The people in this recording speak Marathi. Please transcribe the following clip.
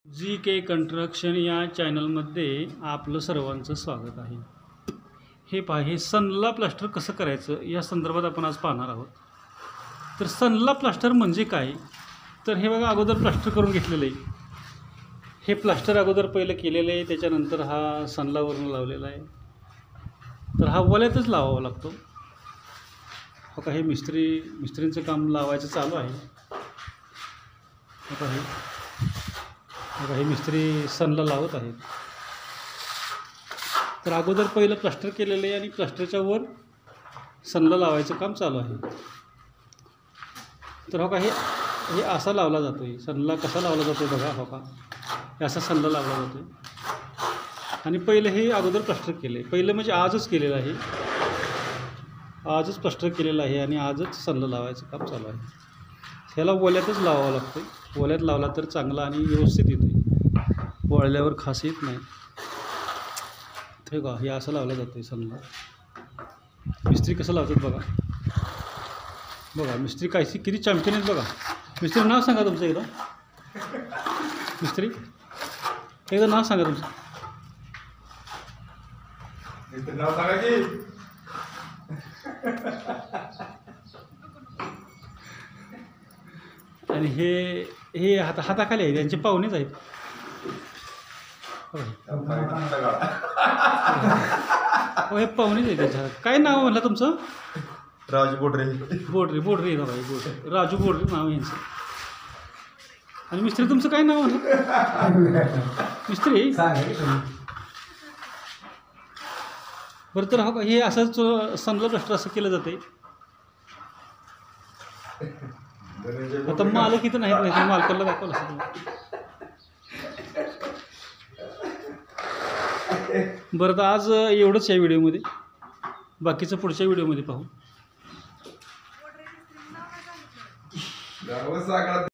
जी के कंस्ट्रक्शन या चॅनलमध्ये आपलं सर्वांचं स्वागत आहे। हे पहा, हे सनला प्लास्टर कसं करायचं या संदर्भात आपण आज पाहणार आहोत। तर सनला प्लास्टर म्हणजे काय, तर हे बघा अगोदर प्लास्टर करून घेतलेलं आहे। हे प्लास्टर अगोदर पहिलं केलेलं आहे, त्याच्यानंतर हा सनला वरून लावलेला आहे। तर हा वल्यातच लावावा लागतो। हो का, हे मिस्त्रींचं काम लावायचं चालू आहे। आता हे मिस्त्री सनला लावत आहेत। तर अगोदर पहिलं प्लास्टर केलेलं आहे आणि प्लास्टरच्या वर सनला लावायचं काम चालू आहे। तर हो का, हे असा लावला जातो आहे। सनला कसा लावला जातो बघा, हो का, हे असा सनला लावला जातो आणि पहिलं हे अगोदर प्लास्टर केलं आहे। पहिलं म्हणजे आजच केलेलं आहे, आजच प्लास्टर केलेलं आहे आणि आजच सनला लावायचं काम चालू आहे। ह्याला वल्यातच लावावं लागतं, वल्यात लावला तर चांगला आणि व्यवस्थित येतो, वळल्यावर खास येत नाही। हे का, हे असं लावलं जातं सनला। मिस्त्री कसं लावतात बघा, बघा मिस्त्री किती चॅम्पियन आहेत बघा। मिस्त्री नाव सांगा तुमचं एकदा, मिस्त्री एकदा नाव सांगा तुमचं। नाव सांगा की आणि हे हाताखाली आहेत, यांचे पाहुणेच आहेत। हो, हे पाहुणेच आहेत त्याच्या। काय नाव म्हणलं तुमचं? राजू बोडरे बोडरे बोडरे राजू बोडरे नाव यांचं। आणि मिस्त्री तुमचं काय नाव म्हणलं मिस्त्री? बरं, तर हो का, हे असंच सनला प्लास्टर असं केलं जाते। आता मालक इथं नाहीत, नाही तर मालकाला दाखवलं असं। बरं, तर आज एवढंच या व्हिडिओमध्ये, बाकीचं पुढच्या व्हिडिओमध्ये पाहू।